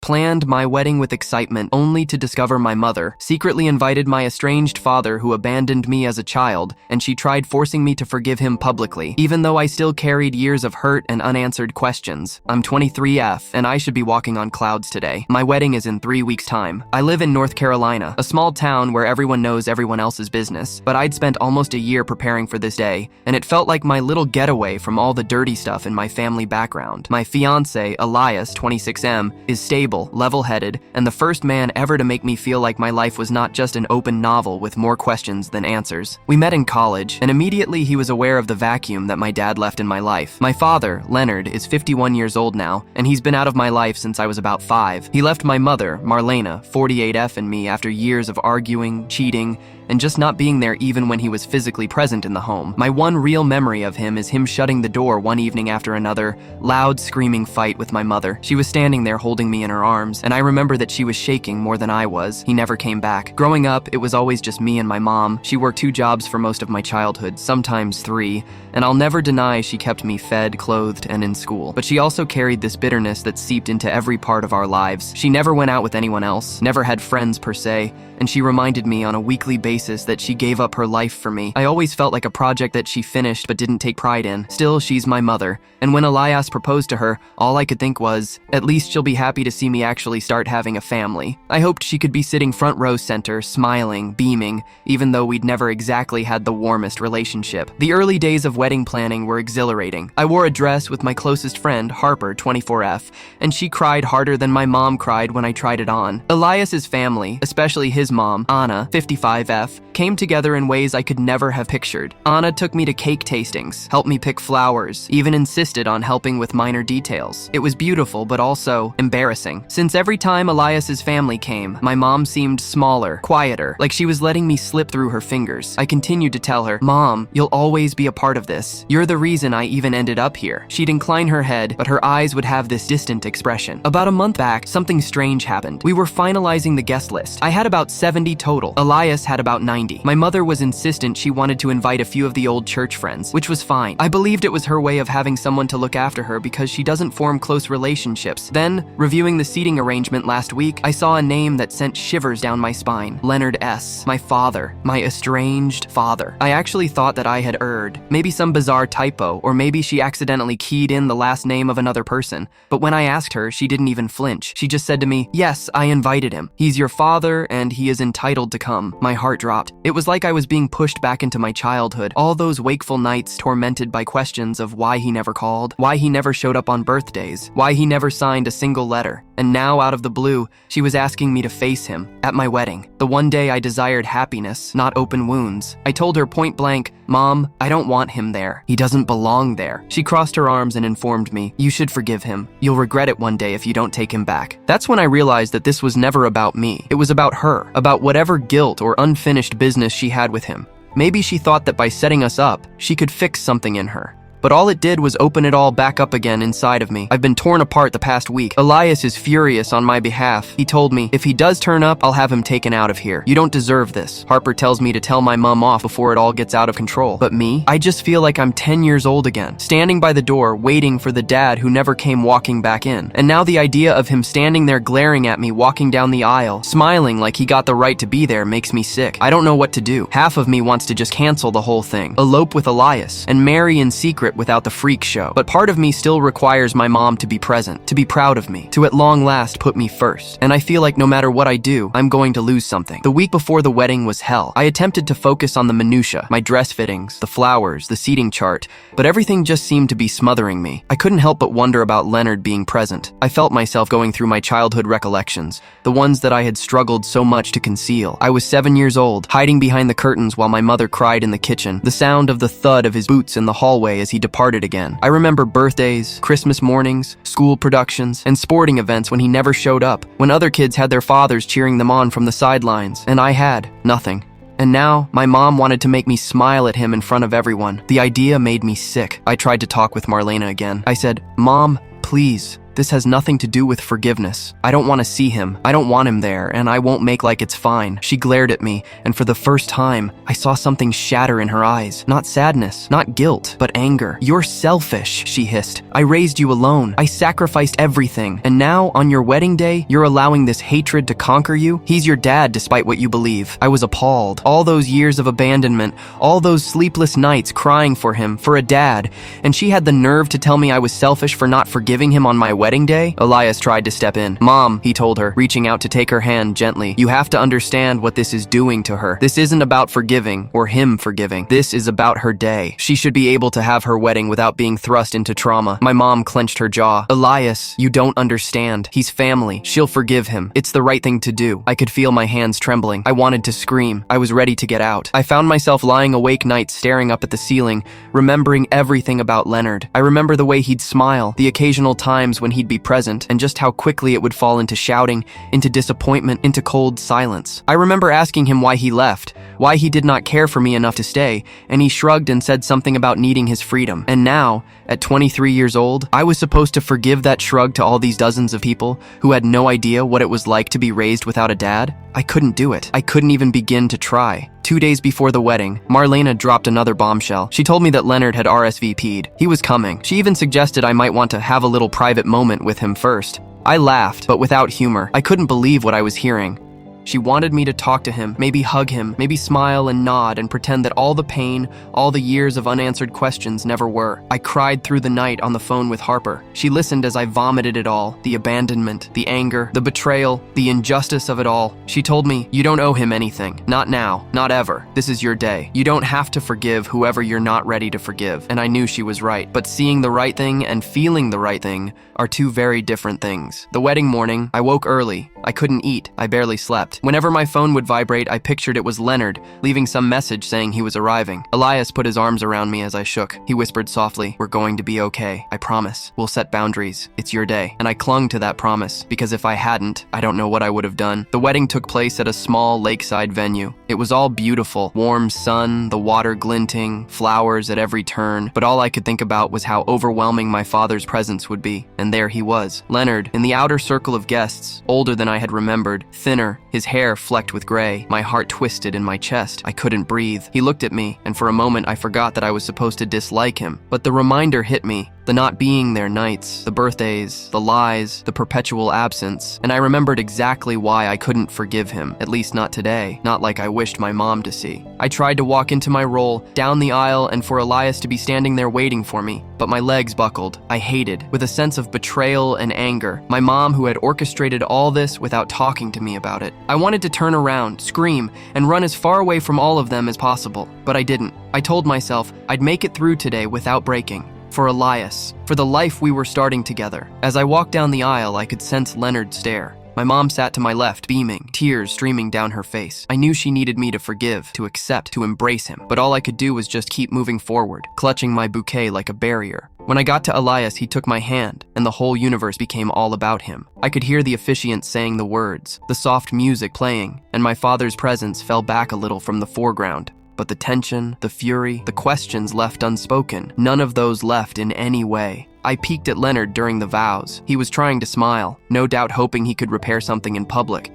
planned my wedding with excitement only to discover my mother secretly invited my estranged father who abandoned me as a child, and she tried forcing me to forgive him publicly, even though I still carried years of hurt and unanswered questions. I'm 23F, and I should be walking on clouds today. My wedding is in 3 weeks' time. I live in North Carolina, a small town where everyone knows everyone else's business, but I'd spent almost a year preparing for this day, and it felt like my little getaway from all the dirty stuff in my family background. My fiancé, Elias, 26M, is stable, level-headed, and the first man ever to make me feel like my life was not just an open novel with more questions than answers. We met in college, and immediately he was aware of the vacuum that my dad left in my life. My father, Leonard, is 51 years old now, and he's been out of my life since I was about 5. He left my mother, Marlena, 48F, and me after years of arguing, cheating, and just not being there even when he was physically present in the home. My one real memory of him is him shutting the door one evening after another, loud screaming fight with my mother. She was standing there holding me in her arms, and I remember that she was shaking more than I was. He never came back. Growing up, it was always just me and my mom. She worked 2 jobs for most of my childhood, sometimes 3, and I'll never deny she kept me fed, clothed, and in school. But she also carried this bitterness that seeped into every part of our lives. She never went out with anyone else, never had friends per se, and she reminded me on a weekly basis that she gave up her life for me. I always felt like a project that she finished but didn't take pride in. Still, she's my mother, and when Elias proposed to her, all I could think was, at least she'll be happy to see me actually start having a family. I hoped she could be sitting front row center, smiling, beaming, even though we'd never exactly had the warmest relationship. The early days of wedding planning were exhilarating. I wore a dress with my closest friend, Harper, 24F, and she cried harder than my mom cried when I tried it on. Elias's family, especially his mom, Anna, 55F, came together in ways I could never have pictured. Anna took me to cake tastings, helped me pick flowers, even insisted on helping with minor details. It was beautiful, but also embarrassing. Since every time Elias's family came, my mom seemed smaller, quieter, like she was letting me slip through her fingers. I continued to tell her, "Mom, you'll always be a part of this. You're the reason I even ended up here." She'd incline her head, but her eyes would have this distant expression. About a month back, something strange happened. We were finalizing the guest list. I had about 70 total. Elias had about 90. My mother was insistent she wanted to invite a few of the old church friends, which was fine. I believed it was her way of having someone to look after her because she doesn't form close relationships. Then, reviewing the seating arrangement last week, I saw a name that sent shivers down my spine. Leonard S. My father. My estranged father. I actually thought that I had erred. Maybe some bizarre typo, or maybe she accidentally keyed in the last name of another person. But when I asked her, she didn't even flinch. She just said to me, "Yes, I invited him. He's your father, and he is entitled to come." My heart dropped. It was like I was being pushed back into my childhood. All those wakeful nights tormented by questions of why he never called, why he never showed up on birthdays, why he never signed a single letter. And now, out of the blue, she was asking me to face him at my wedding. The one day I desired happiness, not open wounds. I told her point blank, "Mom, I don't want him there. He doesn't belong there." She crossed her arms and informed me, "You should forgive him. You'll regret it one day if you don't take him back." That's when I realized that this was never about me. It was about her, about whatever guilt or unfinished business she had with him. Maybe she thought that by setting us up, she could fix something in her. But all it did was open it all back up again inside of me. I've been torn apart the past week. Elias is furious on my behalf. He told me, if he does turn up, I'll have him taken out of here. You don't deserve this. Harper tells me to tell my mom off before it all gets out of control. But me? I just feel like I'm 10 years old again, standing by the door, waiting for the dad who never came walking back in. And now the idea of him standing there glaring at me walking down the aisle, smiling like he got the right to be there makes me sick. I don't know what to do. Half of me wants to just cancel the whole thing, elope with Elias, and marry in secret without the freak show. But part of me still requires my mom to be present, to be proud of me, to at long last put me first. And I feel like no matter what I do, I'm going to lose something. The week before the wedding was hell. I attempted to focus on the minutia, my dress fittings, the flowers, the seating chart, but everything just seemed to be smothering me. I couldn't help but wonder about Leonard being present. I felt myself going through my childhood recollections, the ones that I had struggled so much to conceal. I was 7 years old, hiding behind the curtains while my mother cried in the kitchen, the sound of the thud of his boots in the hallway as he departed again. I remember birthdays, Christmas mornings, school productions, and sporting events when he never showed up, when other kids had their fathers cheering them on from the sidelines, and I had nothing. And now, my mom wanted to make me smile at him in front of everyone. The idea made me sick. I tried to talk with Marlena again. I said, "Mom, please, This has nothing to do with forgiveness. I don't want to see him. I don't want him there, and I won't make like it's fine." She glared at me, and for the first time, I saw something shatter in her eyes. Not sadness, not guilt, but anger. "You're selfish," she hissed. "I raised you alone. I sacrificed everything. And now, on your wedding day, you're allowing this hatred to conquer you? He's your dad, despite what you believe." I was appalled. All those years of abandonment, all those sleepless nights crying for him, for a dad, and she had the nerve to tell me I was selfish for not forgiving him on my wedding day? Elias tried to step in. "Mom," he told her, reaching out to take her hand gently, "you have to understand what this is doing to her. This isn't about forgiving or him forgiving. This is about her day. She should be able to have her wedding without being thrust into trauma." My mom clenched her jaw. "Elias, you don't understand. He's family. She'll forgive him. It's the right thing to do." I could feel my hands trembling. I wanted to scream. I was ready to get out. I found myself lying awake nights staring up at the ceiling, remembering everything about Leonard. I remember the way he'd smile, the occasional times when he'd be present, and just how quickly it would fall into shouting, into disappointment, into cold silence. I remember asking him why he left, why he did not care for me enough to stay, and he shrugged and said something about needing his freedom. And now, at 23 years old, I was supposed to forgive that shrug to all these dozens of people who had no idea what it was like to be raised without a dad? I couldn't do it. I couldn't even begin to try. 2 days before the wedding, Marlena dropped another bombshell. She told me that Leonard had RSVP'd. He was coming. She even suggested I might want to have a little private moment with him first. I laughed, but without humor. I couldn't believe what I was hearing. She wanted me to talk to him, maybe hug him, maybe smile and nod and pretend that all the pain, all the years of unanswered questions never were. I cried through the night on the phone with Harper. She listened as I vomited it all, the abandonment, the anger, the betrayal, the injustice of it all. She told me, "You don't owe him anything. Not now, not ever. This is your day. You don't have to forgive whoever you're not ready to forgive." And I knew she was right. But seeing the right thing and feeling the right thing are two very different things. The wedding morning, I woke early. I couldn't eat. I barely slept. Whenever my phone would vibrate, I pictured it was Leonard, leaving some message saying he was arriving. Elias put his arms around me as I shook. He whispered softly, "We're going to be okay. I promise. We'll set boundaries. It's your day." And I clung to that promise, because if I hadn't, I don't know what I would have done. The wedding took place at a small lakeside venue. It was all beautiful. Warm sun, the water glinting, flowers at every turn. But all I could think about was how overwhelming my father's presence would be. And there he was, Leonard, in the outer circle of guests, older than I had remembered, thinner, his hair flecked with gray, my heart twisted in my chest. I couldn't breathe. He looked at me, and for a moment I forgot that I was supposed to dislike him. But the reminder hit me. The not being there nights, the birthdays, the lies, the perpetual absence, and I remembered exactly why I couldn't forgive him, at least not today, not like I wished my mom to see. I tried to walk into my role, down the aisle, and for Elias to be standing there waiting for me, but my legs buckled. I hated, with a sense of betrayal and anger, my mom who had orchestrated all this without talking to me about it. I wanted to turn around, scream, and run as far away from all of them as possible, but I didn't. I told myself I'd make it through today without breaking. For Elias, for the life we were starting together. As I walked down the aisle, I could sense Leonard stare. My mom sat to my left, beaming, tears streaming down her face. I knew she needed me to forgive, to accept, to embrace him, but all I could do was just keep moving forward, clutching my bouquet like a barrier. When I got to Elias, he took my hand, and the whole universe became all about him. I could hear the officiant saying the words, the soft music playing, and my father's presence fell back a little from the foreground. But the tension, the fury, the questions left unspoken, none of those left in any way. I peeked at Leonard during the vows. He was trying to smile, no doubt hoping he could repair something in public.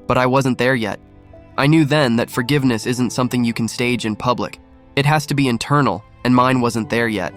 But I wasn't there yet. I knew then that forgiveness isn't something you can stage in public. It has to be internal, and mine wasn't there yet.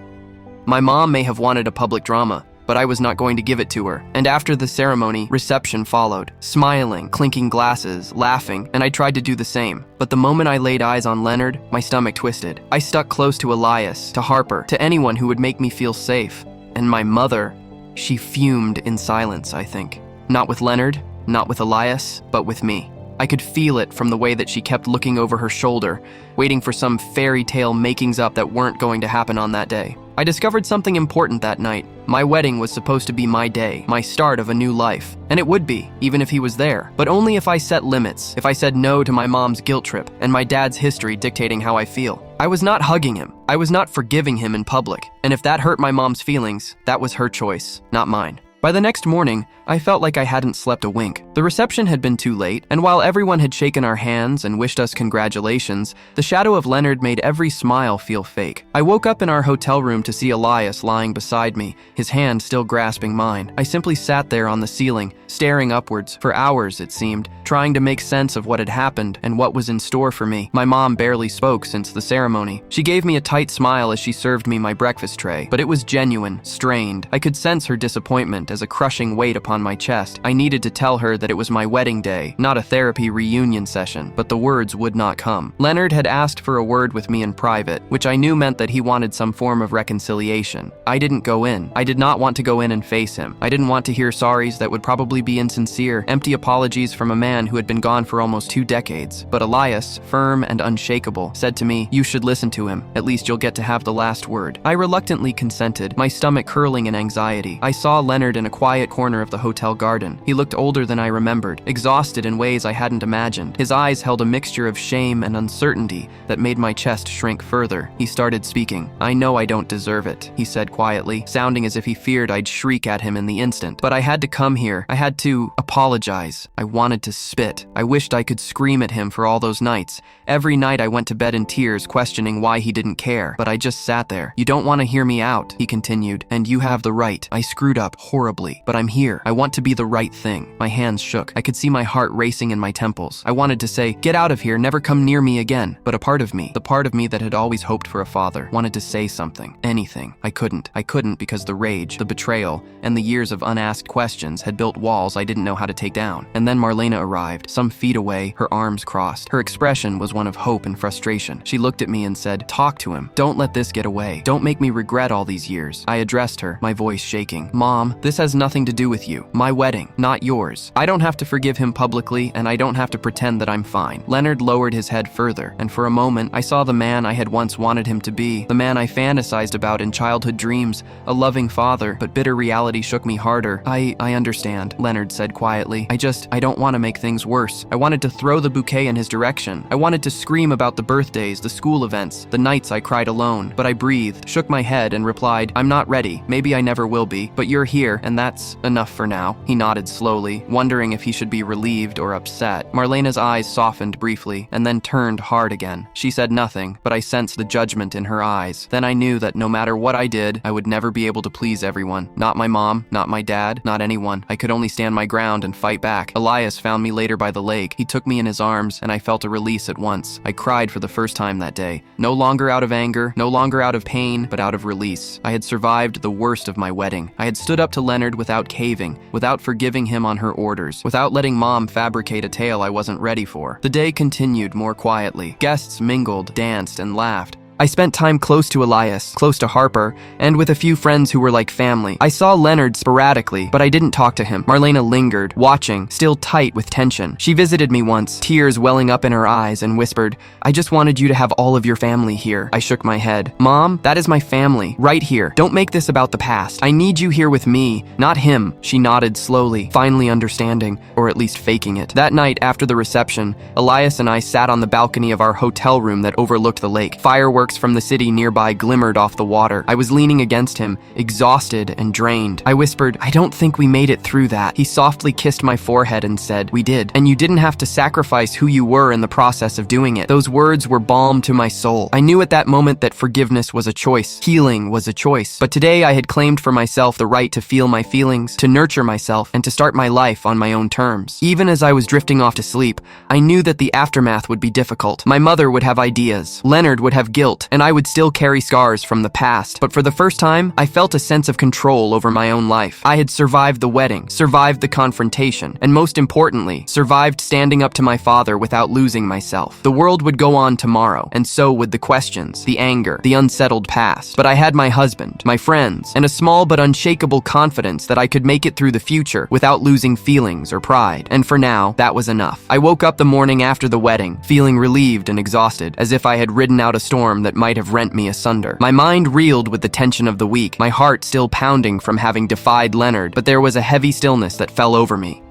My mom may have wanted a public drama, but I was not going to give it to her. And after the ceremony, reception followed, smiling, clinking glasses, laughing, and I tried to do the same. But the moment I laid eyes on Leonard, my stomach twisted. I stuck close to Elias, to Harper, to anyone who would make me feel safe. And my mother, she fumed in silence, I think. Not with Leonard, not with Elias, but with me. I could feel it from the way that she kept looking over her shoulder, waiting for some fairy tale makings up that weren't going to happen on that day. I discovered something important that night. My wedding was supposed to be my day, my start of a new life. And it would be, even if he was there. But only if I set limits, if I said no to my mom's guilt trip and my dad's history dictating how I feel. I was not hugging him. I was not forgiving him in public. And if that hurt my mom's feelings, that was her choice, not mine. By the next morning, I felt like I hadn't slept a wink. The reception had been too late, and while everyone had shaken our hands and wished us congratulations, the shadow of Leonard made every smile feel fake. I woke up in our hotel room to see Elias lying beside me, his hand still grasping mine. I simply sat there on the ceiling, staring upwards, for hours it seemed, trying to make sense of what had happened and what was in store for me. My mom barely spoke since the ceremony. She gave me a tight smile as she served me my breakfast tray, but it was genuine, strained. I could sense her disappointment as a crushing weight upon my chest. I needed to tell her that it was my wedding day, not a therapy reunion session, but the words would not come. Leonard had asked for a word with me in private, which I knew meant that he wanted some form of reconciliation. I didn't go in. I did not want to go in and face him. I didn't want to hear sorries that would probably be insincere, empty apologies from a man who had been gone for almost 2 decades. But Elias, firm and unshakable, said to me, "You should listen to him. At least you'll get to have the last word." I reluctantly consented, my stomach curling in anxiety. I saw Leonard in a quiet corner of the hotel garden. He looked older than I remembered, exhausted in ways I hadn't imagined. His eyes held a mixture of shame and uncertainty that made my chest shrink further. He started speaking. "I know I don't deserve it," he said quietly, sounding as if he feared I'd shriek at him in the instant. "But I had to come here. I had to apologize. I wanted to spit. I wished I could scream at him for all those nights. Every night I went to bed in tears, questioning why he didn't care. But I just sat there. You don't want to hear me out," he continued, "and you have the right. I screwed up horribly, but I'm here. I want to be the right thing." My hands shook. I could see my heart racing in my temples. I wanted to say, "Get out of here, never come near me again." But a part of me, the part of me that had always hoped for a father, wanted to say something, anything. I couldn't because the rage, the betrayal, and the years of unasked questions had built walls I didn't know how to take down. And then Marlena arrived, some feet away, her arms crossed. Her expression was one of hope and frustration. She looked at me and said, "Talk to him. Don't let this get away. Don't make me regret all these years." I addressed her, my voice shaking. "Mom, this has nothing to do with you. My wedding, not yours. I don't have to forgive him publicly, and I don't have to pretend that I'm fine." Leonard lowered his head further, and for a moment, I saw the man I had once wanted him to be, the man I fantasized about in childhood dreams, a loving father, but bitter reality shook me harder. I understand," Leonard said quietly. I don't want to make things worse. I wanted to throw the bouquet in his direction. I wanted to scream about the birthdays, the school events, the nights I cried alone. But I breathed, shook my head, and replied, "I'm not ready. Maybe I never will be, but you're here, and that's enough for now." He nodded slowly, wondering if he should be relieved or upset. Marlena's eyes softened briefly, and then turned hard again. She said nothing, but I sensed the judgment in her eyes. Then I knew that no matter what I did, I would never be able to please everyone. Not my mom, not my dad, not anyone. I could only stand my ground and fight back. Elias found me later by the lake. He took me in his arms, and I felt a release at once. I cried for the first time that day. No longer out of anger, no longer out of pain, but out of release. I had survived the worst of my wedding. I had stood up to Leonard without caving, without forgiving him on her orders, without letting Mom fabricate a tale I wasn't ready for. The day continued more quietly. Guests mingled, danced, and laughed. I spent time close to Elias, close to Harper, and with a few friends who were like family. I saw Leonard sporadically, but I didn't talk to him. Marlena lingered, watching, still tight with tension. She visited me once, tears welling up in her eyes, and whispered, "I just wanted you to have all of your family here." I shook my head. "Mom, that is my family, right here. Don't make this about the past. I need you here with me, not him." She nodded slowly, finally understanding, or at least faking it. That night, after the reception, Elias and I sat on the balcony of our hotel room that overlooked the lake. Fireworks from the city nearby glimmered off the water. I was leaning against him, exhausted and drained. I whispered, "I don't think we made it through that." He softly kissed my forehead and said, "We did. And you didn't have to sacrifice who you were in the process of doing it." Those words were balm to my soul. I knew at that moment that forgiveness was a choice. Healing was a choice. But today I had claimed for myself the right to feel my feelings, to nurture myself, and to start my life on my own terms. Even as I was drifting off to sleep, I knew that the aftermath would be difficult. My mother would have ideas. Leonard would have guilt. And I would still carry scars from the past. But for the first time, I felt a sense of control over my own life. I had survived the wedding, survived the confrontation, and most importantly, survived standing up to my father without losing myself. The world would go on tomorrow, and so would the questions, the anger, the unsettled past. But I had my husband, my friends, and a small but unshakable confidence that I could make it through the future without losing feelings or pride. And for now, that was enough. I woke up the morning after the wedding, feeling relieved and exhausted, as if I had ridden out a storm that might have rent me asunder. My mind reeled with the tension of the week, my heart still pounding from having defied Leonard, but there was a heavy stillness that fell over me.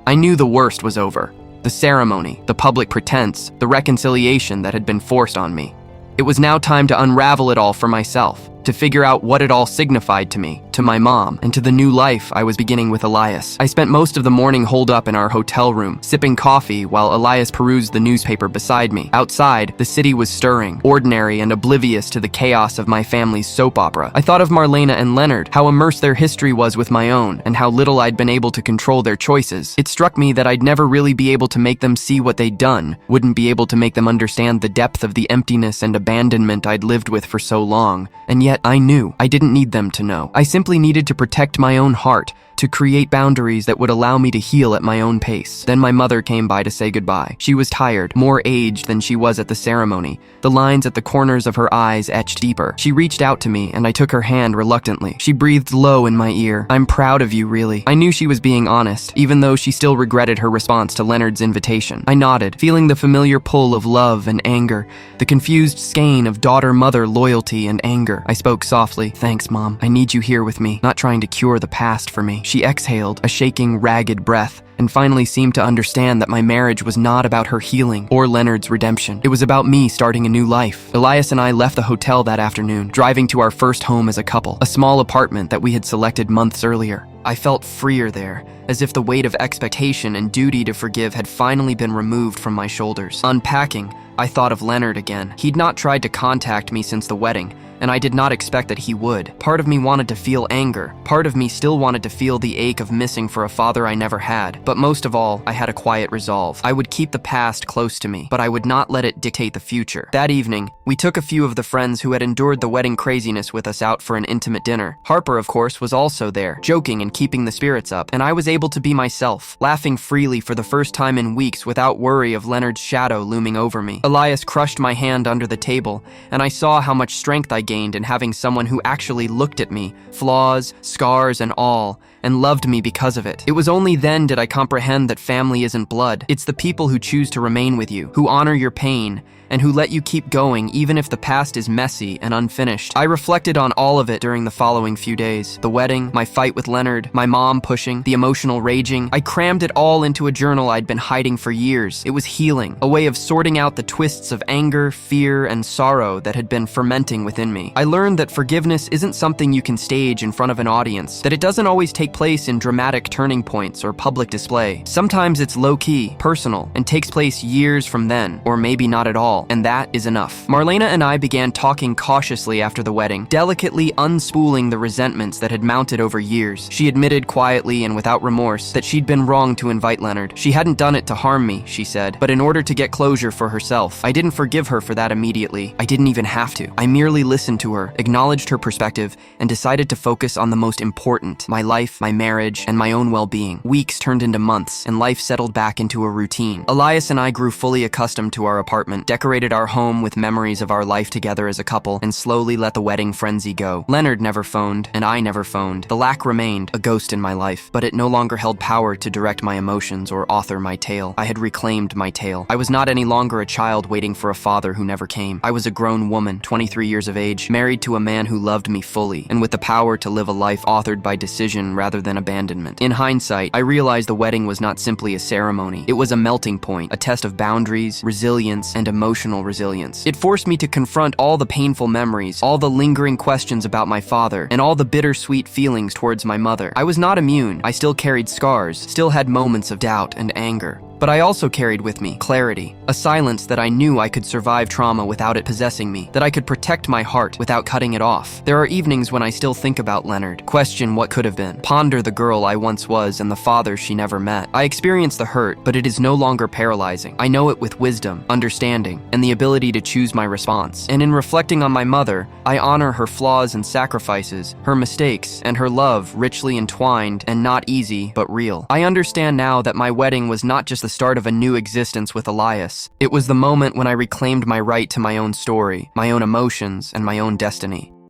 I knew the worst was over. The ceremony, the public pretense, the reconciliation that had been forced on me. It was now time to unravel it all for myself. to figure out what it all signified to me, to my mom, and to the new life I was beginning with Elias. I spent most of the morning holed up in our hotel room, sipping coffee while Elias perused the newspaper beside me. Outside, the city was stirring, ordinary and oblivious to the chaos of my family's soap opera. I thought of Marlena and Leonard, how immersed their history was with my own, and how little I'd been able to control their choices. It struck me that I'd never really be able to make them see what they'd done, wouldn't be able to make them understand the depth of the emptiness and abandonment I'd lived with for so long. And yet, I knew. I didn't need them to know. I simply needed to protect my own heart, to create boundaries that would allow me to heal at my own pace. Then my mother came by to say goodbye. She was tired, more aged than she was at the ceremony. The lines at the corners of her eyes etched deeper. She reached out to me, and I took her hand reluctantly. She breathed low in my ear. "I'm proud of you, really." I knew she was being honest, even though she still regretted her response to Leonard's invitation. I nodded, feeling the familiar pull of love and anger, the confused skein of daughter-mother loyalty and anger. I spoke softly. "Thanks, Mom. I need you here with me, not trying to cure the past for me." She exhaled, a shaking, ragged breath, and finally seemed to understand that my marriage was not about her healing or Leonard's redemption. It was about me starting a new life. Elias and I left the hotel that afternoon, driving to our first home as a couple, a small apartment that we had selected months earlier. I felt freer there, as if the weight of expectation and duty to forgive had finally been removed from my shoulders. Unpacking, I thought of Leonard again. He'd not tried to contact me since the wedding, and I did not expect that he would. Part of me wanted to feel anger. Part of me still wanted to feel the ache of missing for a father I never had. But most of all, I had a quiet resolve. I would keep the past close to me, but I would not let it dictate the future. That evening, we took a few of the friends who had endured the wedding craziness with us out for an intimate dinner. Harper, of course, was also there, joking and keeping the spirits up, and I was able to be myself, laughing freely for the first time in weeks without worry of Leonard's shadow looming over me. Elias crushed my hand under the table, and I saw how much strength I gained in having someone who actually looked at me, flaws, scars, and all, and loved me because of it. It was only then did I comprehend that family isn't blood. It's the people who choose to remain with you, who honor your pain, and who let you keep going even if the past is messy and unfinished. I reflected on all of it during the following few days. The wedding, my fight with Leonard, my mom pushing, the emotional raging. I crammed it all into a journal I'd been hiding for years. It was healing, a way of sorting out the twists of anger, fear, and sorrow that had been fermenting within me. I learned that forgiveness isn't something you can stage in front of an audience, that it doesn't always take place in dramatic turning points or public display. Sometimes it's low-key, personal, and takes place years from then, or maybe not at all. And that is enough. Marlena and I began talking cautiously after the wedding, delicately unspooling the resentments that had mounted over years. She admitted quietly and without remorse that she'd been wrong to invite Leonard. She hadn't done it to harm me, she said, but in order to get closure for herself. I didn't forgive her for that immediately. I didn't even have to. I merely listened to her, acknowledged her perspective, and decided to focus on the most important, my life, my marriage, and my own well-being. Weeks turned into months, and life settled back into a routine. Elias and I grew fully accustomed to our apartment, decorated our home with memories of our life together as a couple, and slowly let the wedding frenzy go. Leonard never phoned, and I never phoned. The lack remained, a ghost in my life, but it no longer held power to direct my emotions or author my tale. I had reclaimed my tale. I was not any longer a child waiting for a father who never came. I was a grown woman, 23 years of age, married to a man who loved me fully, and with the power to live a life authored by decision rather than abandonment. In hindsight, I realized the wedding was not simply a ceremony. It was a melting point, a test of boundaries, resilience, and emotional resilience. It forced me to confront all the painful memories, all the lingering questions about my father, and all the bittersweet feelings towards my mother. I was not immune. I still carried scars, still had moments of doubt and anger. But I also carried with me clarity, a silence that I knew I could survive trauma without it possessing me, that I could protect my heart without cutting it off. There are evenings when I still think about Leonard, question what could have been, ponder the girl I once was and the father she never met. I experience the hurt, but it is no longer paralyzing. I know it with wisdom, understanding, and the ability to choose my response. And in reflecting on my mother, I honor her flaws and sacrifices, her mistakes, and her love richly entwined and not easy, but real. I understand now that my wedding was not just the start of a new existence with Elias. It was the moment when I reclaimed my right to my own story, my own emotions, and my own destiny.